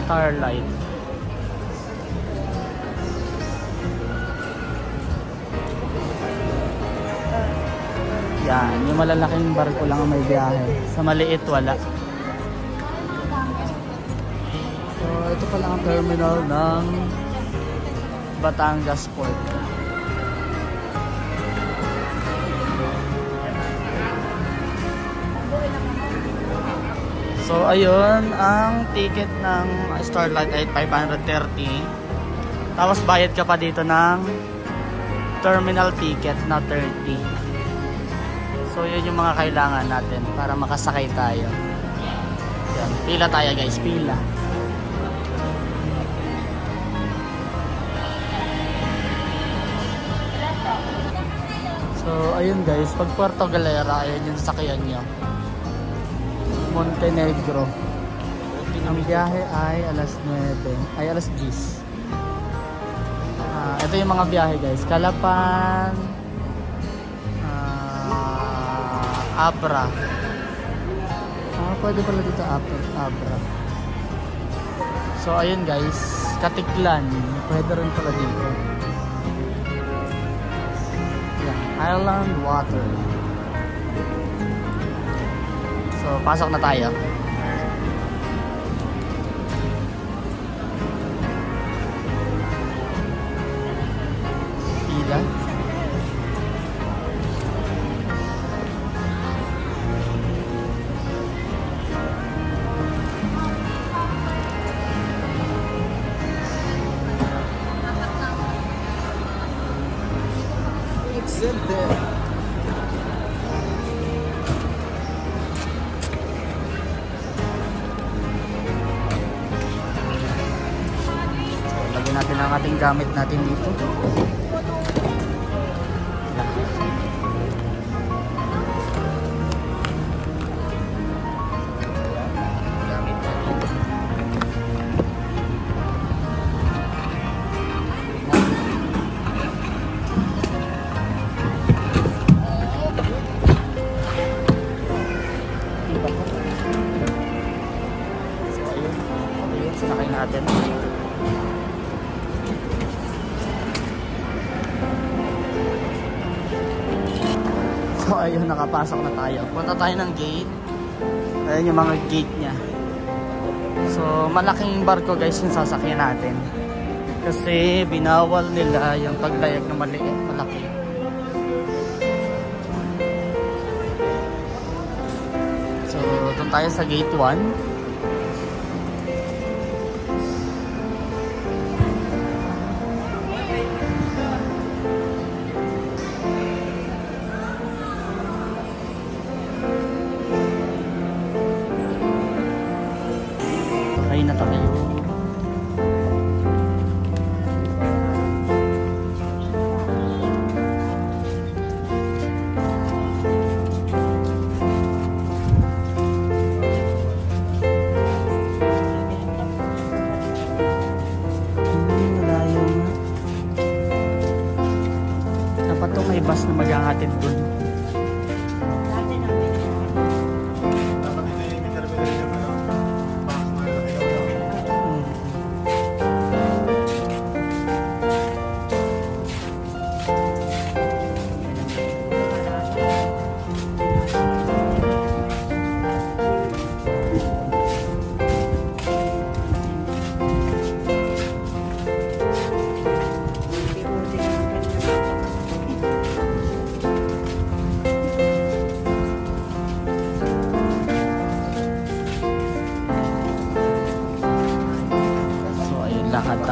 Starlight. Yan, yung malalaking barko lang ang may biyahe. Sa maliit wala. So ito pala ang terminal ng Batangas Port. So ayun, ang ticket ng Starlight ay 530. Tapos bayad ka pa dito ng terminal ticket na 30. So yun yung mga kailangan natin para makasakay tayo. Yan, pila tayo guys, pila. So ayun guys, pag Puerto Galera, ayun yung sakyan nyo. Montenegro. Ang biyahe ay alas 9. Ay alas 10. Ito yung mga biyahe guys. Calapan, Abra. Pwede pala dito Abra. So ayun guys, Katiklan. Pwede rin pala dito. Yan, Island Water. So, pasok na tayo. Pila. Exit there. Natin ang ating gamit natin dito. So ayun, sinakay natin. So ayun, nakapasok na tayo. Punta tayo ng gate. Ayun yung mga gate niya. So malaking barko guys yung sasakyan natin. Kasi binawal nila yung paglayag na maliit, malaki. So doon tayo sa gate 1. Na tayo. Malayo nga. Dapat to may bus na maghahatid dun.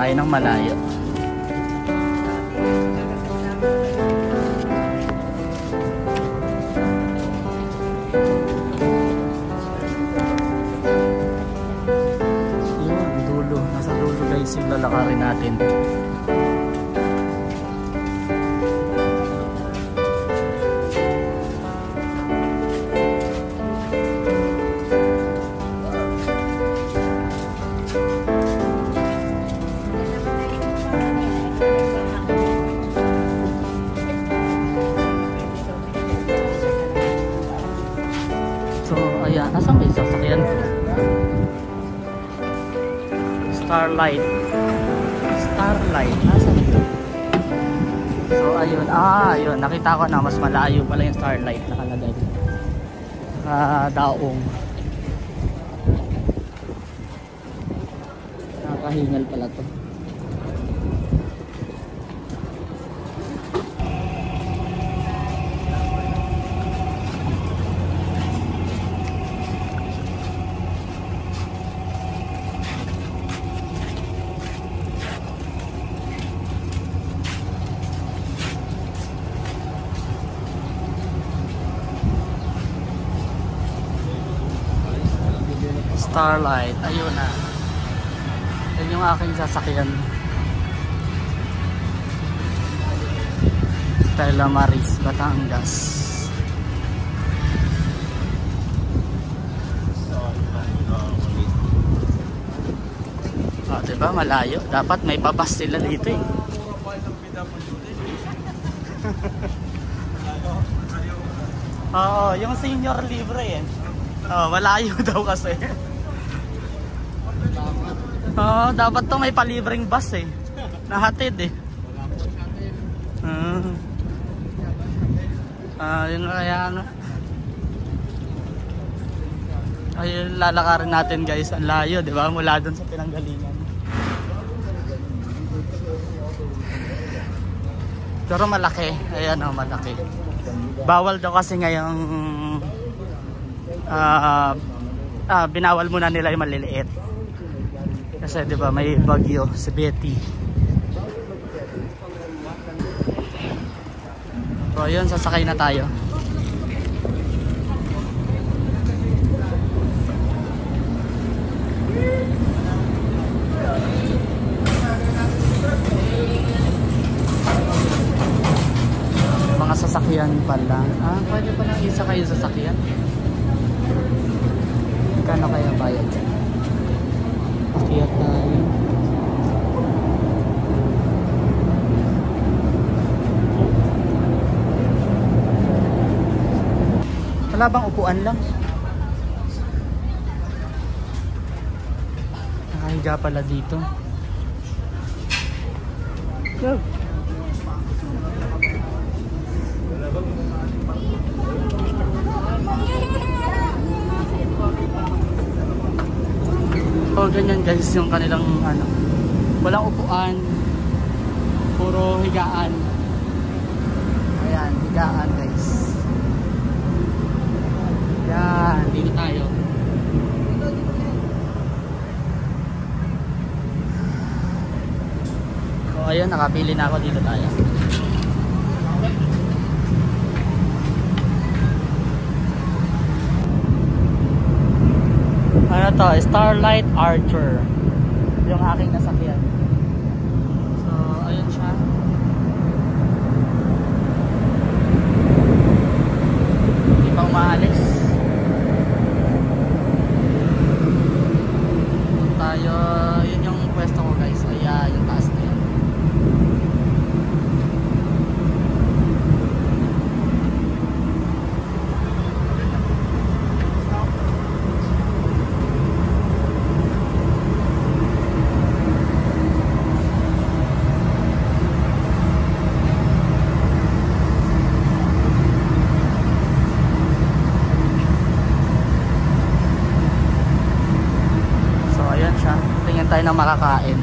tayo ng malayo. Yun, dulo. Nasa dulo guys yung lalakarin natin. Ayan, nasaan ba yung sasakyan ko? Starlight. Starlight, nasaan ito? So ayun, ayun, nakita ko na mas malayo pala yung Starlight nakalagay. Daong. Nakahingal pala to. Starlight, ayun na. Yan yung aking sasakyan. Stella Maris, Batangas. Oh, diba malayo? Dapat may pabas sila dito eh. Oo, yung senior libre eh. Oh, malayo daw kasi. Dapat to may palibreng bus eh. Nahatid eh. Yun kaya ano. Ayun, lalakarin natin guys. Ang layo, di ba? Mula dun sa pinanggalingan. Pero malaki. Ayan o, malaki. Bawal daw kasi ngayong binawal muna nila yung maliliit. Kasi 'di ba may bagyo si Betty. So yun, sasakay na tayo. Mga sasakyan pala. Pwede pa lang isa kayo sasakyan. Kano kaya bayad? Kaya tayo. Wala bang upuan lang? Nakahiga pala dito. Go! So ganyan guys yung kanilang ano, walang upuan, puro higaan. Ayan, higaan guys. Yan, dito tayo. So ayun, nakapili na ako, dito tayo. Ano to? Starlight Archer. Yung aking nasakyan. So, ayun siya. Hindi pa umaalis. Doon tayo. Yun yung pwesto ko guys. Ayan, yung taas na yun. Tayo na makakain.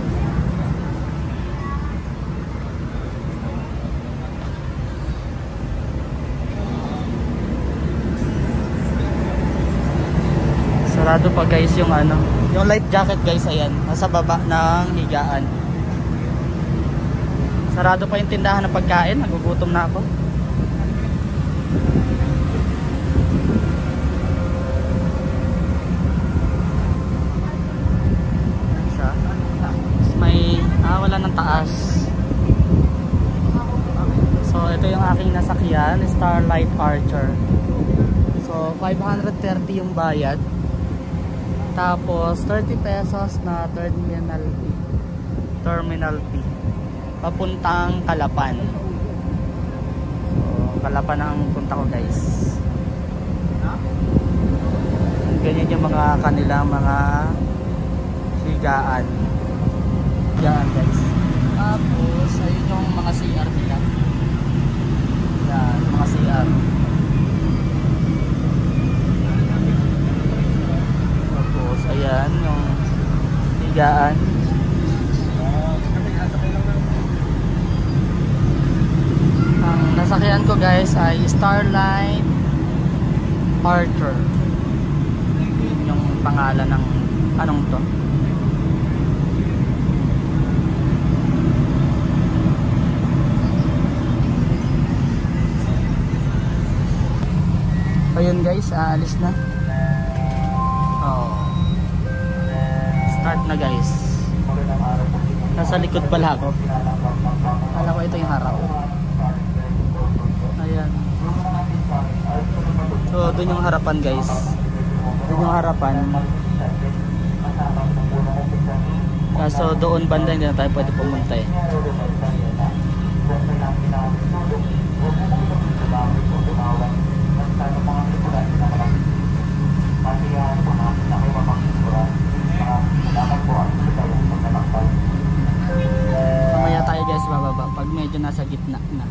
Sarado pa guys yung ano, yung life jacket guys, ayan, nasa baba ng higaan. Sarado pa yung tindahan ng pagkain. Nagugutom na ako. Wala ng taas. So ito yung aking nasakyan, Starlight Archer. So 530 yung bayad. Tapos 30 pesos na terminal fee. Terminal fee. Papuntang Calapan. So Calapan ang punta ko, guys. Ganyan yung mga kanilang mga higaan. Yan, guys. Tapos ayun yung mga CR nila. Yan, mga CR. Tapos ayan yung higaan. Ang nasakyan ko, guys, ay Starlight Archer. Yun yung pangalan ng anong to. Ayun, guys, aalis na. Oh. Start na, guys. Nasa likod pala ako. Kala ko ito yung harap. Ayan. So dun yung harapan, guys. Dun yung harapan. Kaso doon banda hindi na tayo pwede pumunta eh. Mamaya tayo, guys, bababa pag medyo nasa gitna na.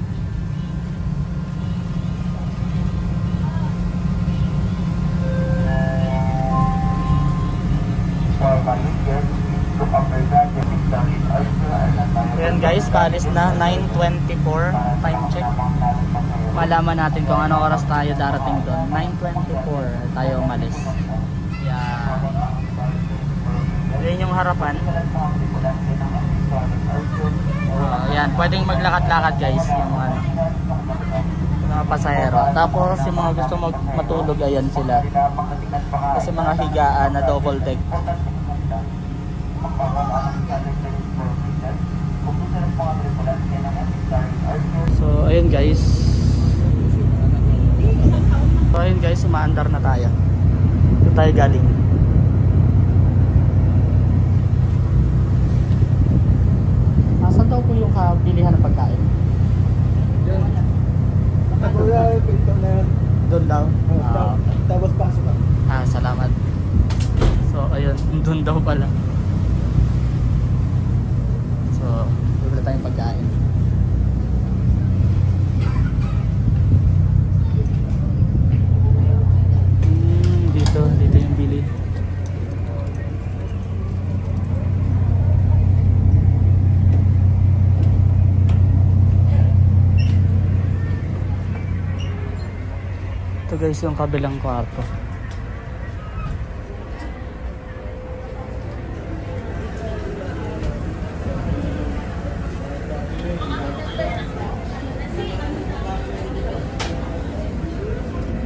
Ayan, guys, paalis na. 9:24 time check. Malaman natin kung ano oras tayo darating doon. 9:24 tayo umalis. Yan. Yan yung harapan. Yan, pwedeng maglakad-lakad, guys, yung ano, mga pasahero. Tapos yung mga gusto matulog, ayan sila. Kasi mga higaan na double deck. So ayun, guys. So ayun, guys, umaandar na tayo. Ito tayo galing. Nasaan daw po yung bilihan ng pagkain? Doon daw? Tapos pasok ka. Salamat. So ayun, doon daw pala. So bibili tayong pagkain. Dito yung bili. Ito, guys, yung kabilang kwarto.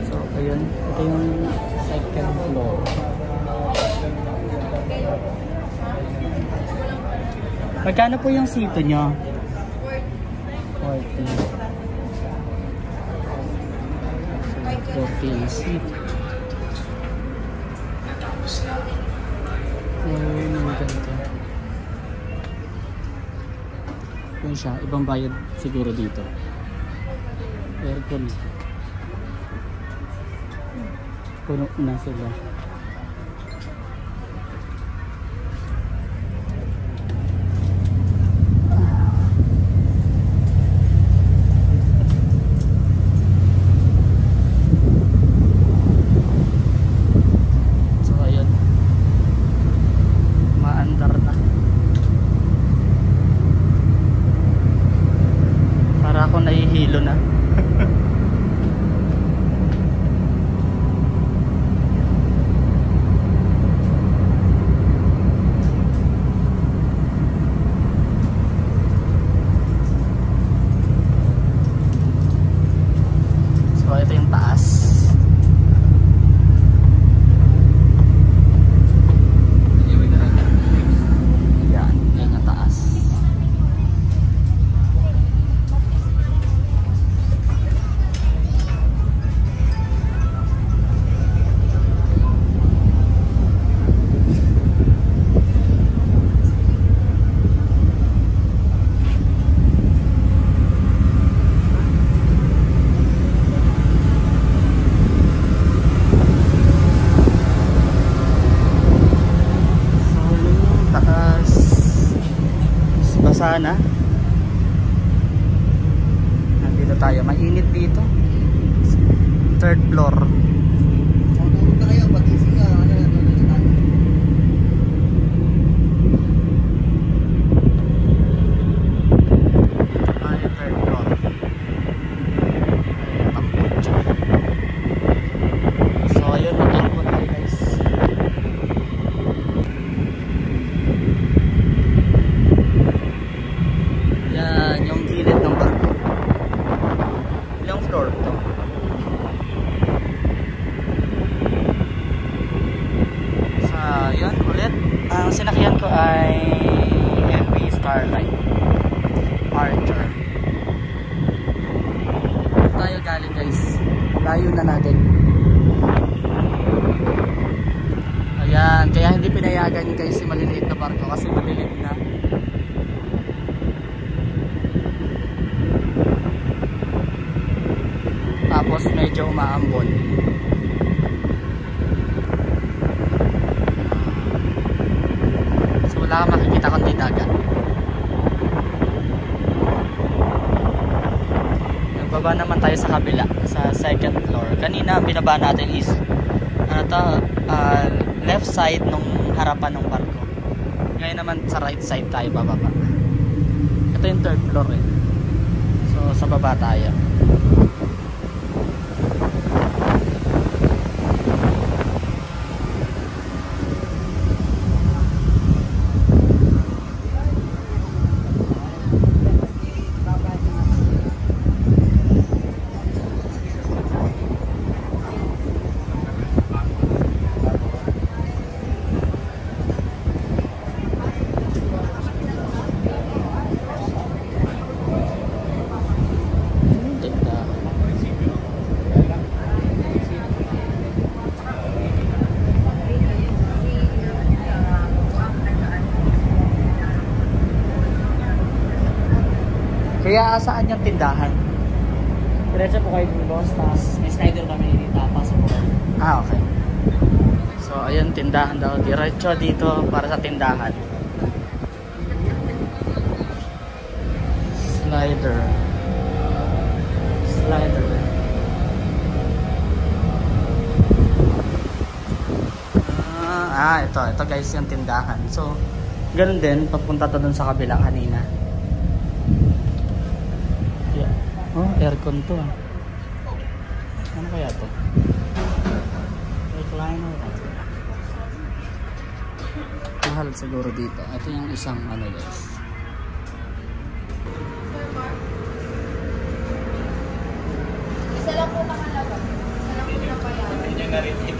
So ayun, ito yung second floor. Magkano po yung sito nyo? 40. 40 yung seat. Mga ganito. Yun siya, ibang bayad siguro dito. Aircon. Puno na sila. Nahihilo na. sana. Nandito tayo, mainit dito. Third floor. Matulog na kayo, pag-ising ka, ano na tayo. Third floor. So ayun, matulog po tayo guys. Yan, yung gilid ng barko. Ilang floor to? So yun, ulit. Ang sinakyan ko ay MV Starlight Archer. Tayo galing guys, layo na natin. Ayan, kaya hindi pinayagan yung guys yung maliliit na barko kasi madilim na. Tapos medyo umaambon. So wala kang makikita kundi dagat. Baba naman tayo sa kabila, sa second floor. Kanina ang binaba natin is left side nung harapan ng barko. Ngayon naman sa right side tayo bababa. Ito yung third floor eh. So sa baba tayo. Kaya saan yung tindahan? Diretso po kayo dun, boss. Tapos may slider kami dito. Pasok po kayo. Ah, okay. So, ayun, tindahan daw. Diretso dito para sa tindahan. Slider. Slider. Ito. Ito guys yung tindahan. So, ganun din. Papunta to dun sa kabila kanina. Oh, aircon to ah. Ano kaya to? Recliner. Mahal siguro dito. Ito yung isang ano guys. Isa lang po nakalaban. Isa lang po napayaran. Hindi niya narinig.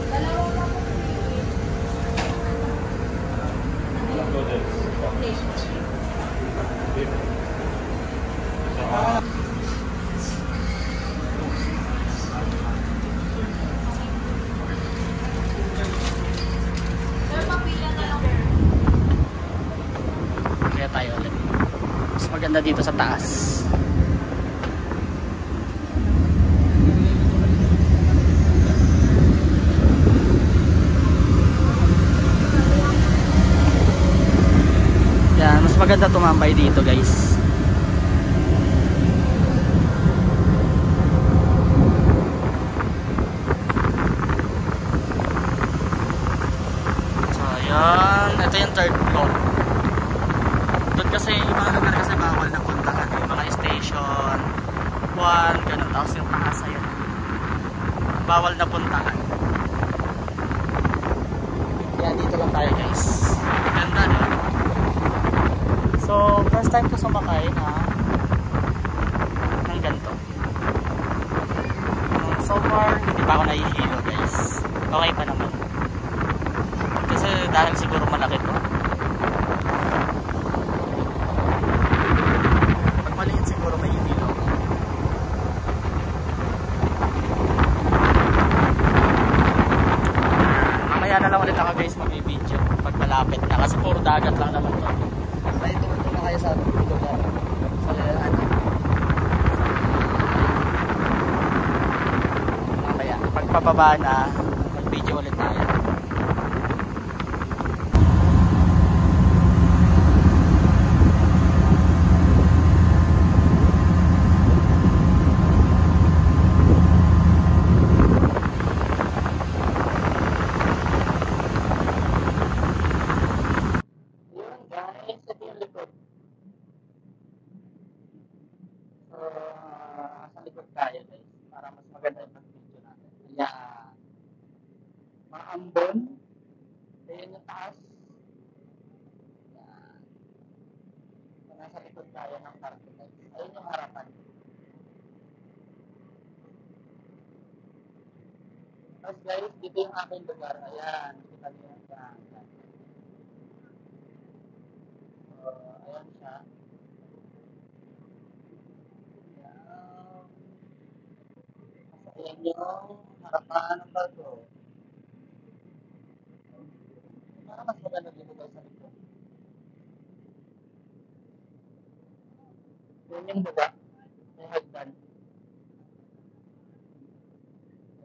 Dalawa lang po. Sir, papila na lang. Kaya tayo ulit. Mas maganda dito sa taas. Yan, mas maganda tumambay dito guys. So yan, ito yung third floor. Doon kasi yung mga lugar kasi bawal na puntahan, yung mga station 1, ganun. Tapos yung taas ayun, bawal na puntahan. Kaya dito lang tayo guys. Ganda no? So, first time ko sumakay ng ganito. So far, hindi pa ako nahihilo guys. Okay pa naman. Kasi dahil siguro malaki to. Pag maliit siguro may hilo. Mamaya na lang ulit ako guys mag-video pag malapit na. Kasi puro dagat lang naman to. May tukod ko na kayo sa lugar. Sa ano. Mamaya, pagpababa na, mag-video ulit tayo. doon. Ayan yung taas. Yan. So, nasa likod tayo ng parking guys. Ayun yung harapan. Tapos guys, dito yung aking lugar. Ayan, kita niyo yan. Yan. So, ayan siya. Ayan. Ayan yung harapan ng barko. Parang mas maganda dito guys sa likod. Yun yung baba. May hagdan.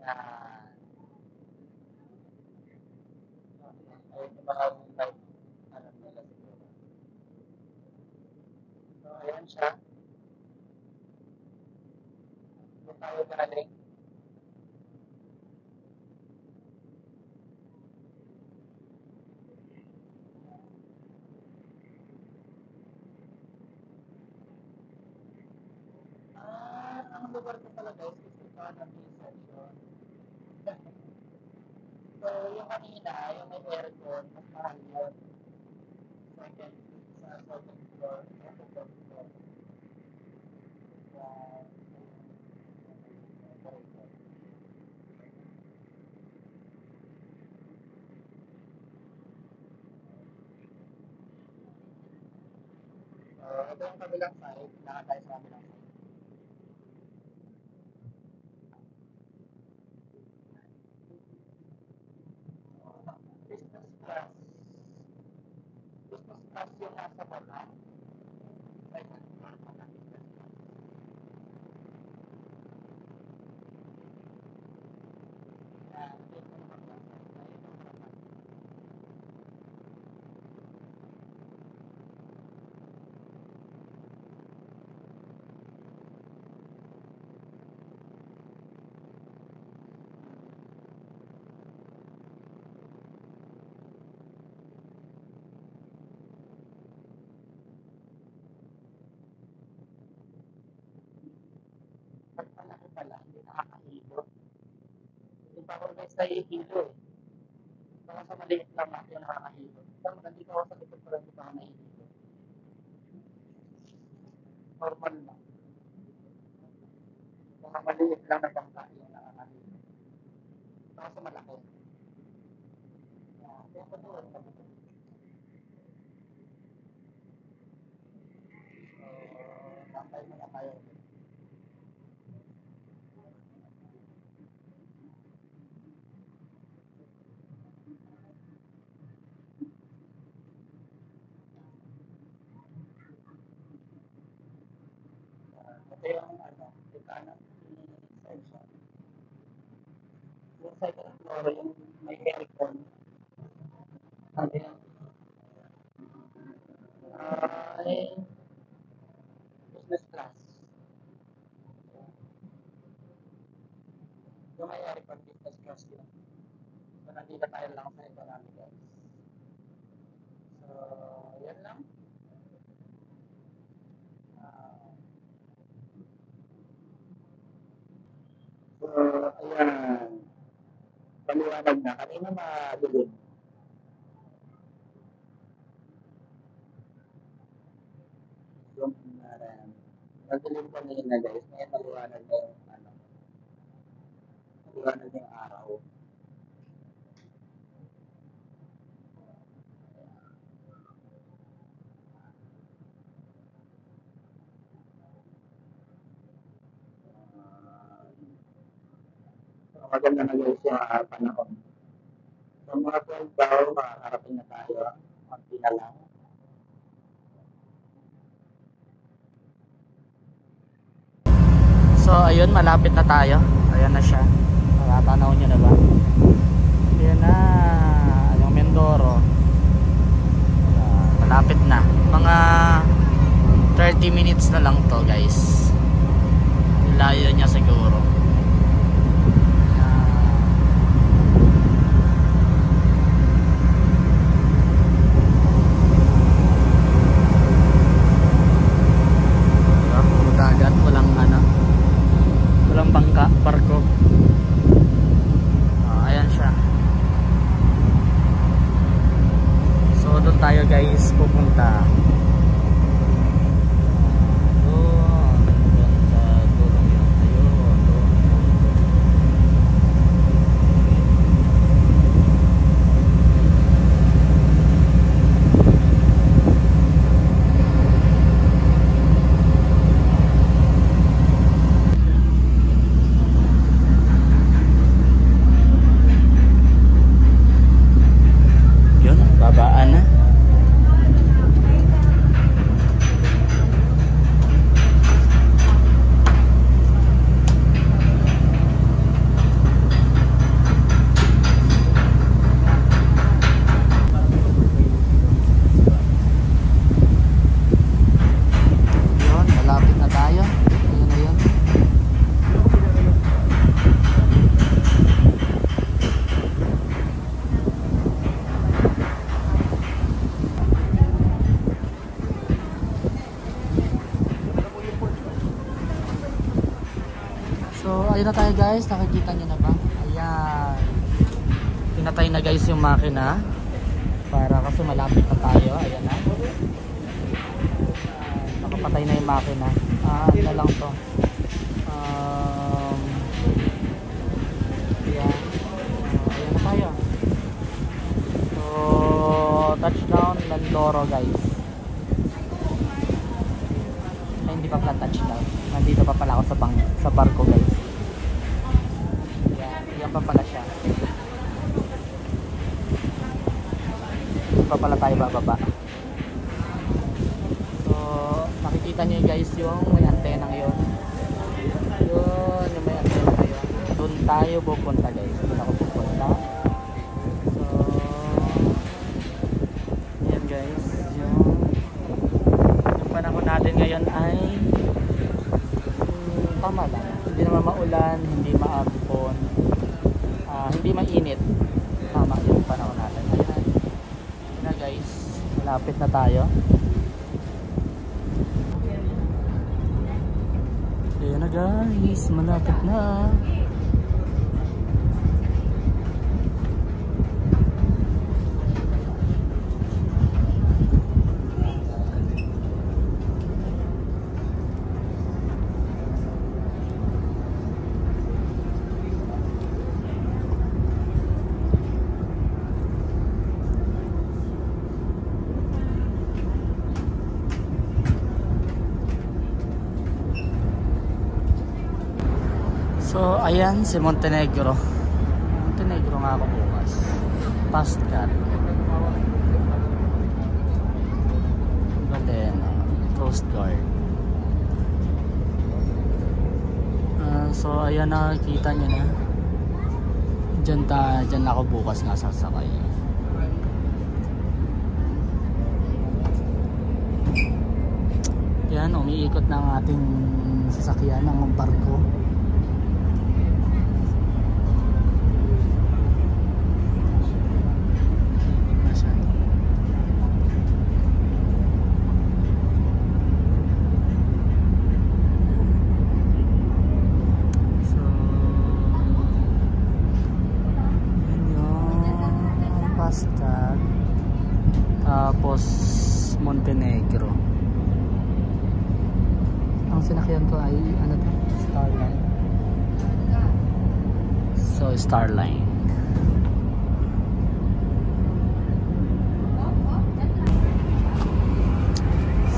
Yan. Ayun yung mga light. Ano nila siguro. So, ayan siya. Doon tayo galing. Ang lugar ko pala guys is economy section. So, yung kanina, yung may aircon, mas mahal yun. Second, sa second floor, sa third floor. So, ito yung kabilang side, lakad tayo sa kabilang side. Business class. Business class yung nasa baba. Second floor pa na business class. Yan, ito yung kabilang side. Ayun yung harapan. Pag malaki pala, hindi nakakahilo. Hindi pa ako guys nahihilo eh. Baka sa maliit lang ako yung nakakahilo. Pero nandito ako sa likod pero hindi pa ako nahihilo. Normal lang. Baka maliit lang na bangka yung nakakahilo. Baka sa malaki. Kaya pa doon. So, tambay mo na tayo. Ito yung section. Yung second floor, yung may aircon. Ano yun? Ay, business class. Yung may aircon, business class yun. So, nandito tayo lang sa economy guys. So, yan lang. So, ayan. Paliwanag na. Kanina madilim. Yung madilim kanina guys. Ngayon maliwanag na yung maliwanag na yung araw. So, maganda na guys yung panahon. So, mga 12 daw, makakarating na tayo. Konti na lang. So ayun, malapit na tayo. Ayan na siya. Nakatanaw nyo na ba? Ayan na. Yung Mindoro. Malapit na. Mga 30 minutes na lang to guys. Layo niya siguro. Dagat, walang walang bangka, barko. Ayan siya. na tayo guys. Nakikita nyo na ba? Ayan. Pinatay na guys yung makina. Para kasi malapit na tayo. Ayan na. Nakapatay na yung makina. Ano na lang to. Ayan. Ayan na tayo. So, touchdown Mindoro guys. Ay, hindi pa pala touchdown. Nandito pa pala ako sa barko guys. Yan pa pala siya. Hindi pa pala tayo bababa. So nakikita nyo guys yung may antena yun. Yun yung may antena na yun. Doon tayo pupunta guys. Doon ako pupunta. So yan guys. Yung panahon natin ngayon ay tama lang. Hindi naman maulan, hindi maambon, hindi mainit. Tama yung panahon natin. Ayan na guys, malapit na tayo. Ayan na guys, malapit na. So ayan si Montenegro. Montenegro nga ako bukas. Past cut. Galena, Coast Guard. So ayan, nakikita nyo na. Diyan ako bukas nga sasakay. Yan, umiikot na ang ating sasakyan ng barko. Pastag, tapos Montenegro. Ang sinakyan ko ay ano to? Starline. So Starline.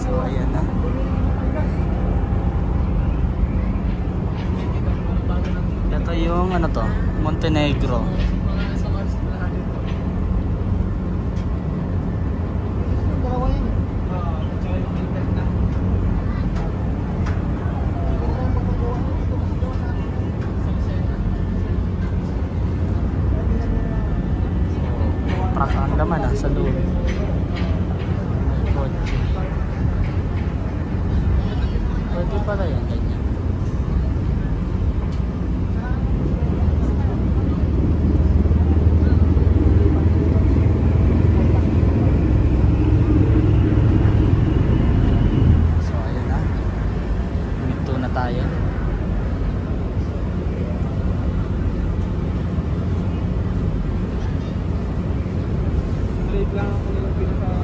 So ayan na. Ito yung ano to? Montenegro. Ang laman sa loob. Pwede pala yan, ganyan. So ayan na. Minto na tayo. Lang ako nilang pinaka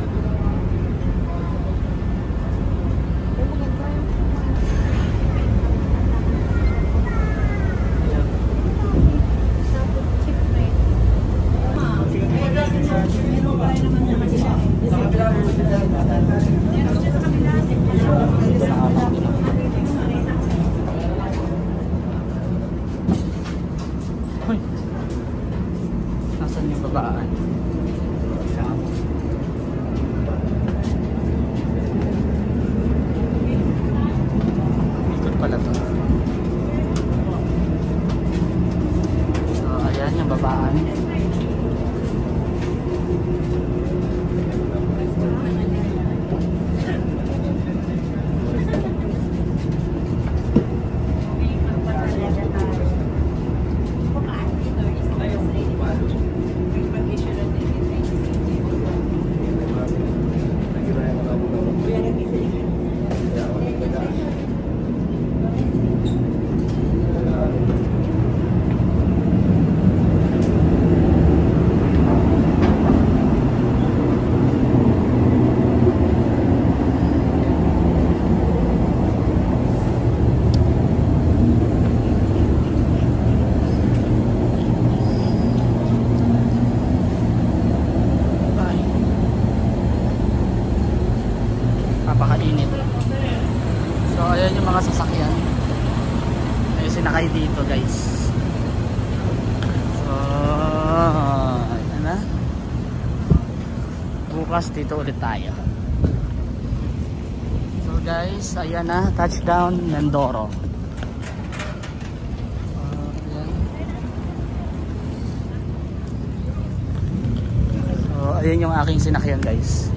Hoy, nasan yung babaan? Ikot pala to. So ayan yung babaan. sinakay dito guys. So ayan na. Bukas dito ulit tayo. So guys, ayan na, touchdown Mindoro. Ayan. So ayun yung aking sinakyan guys.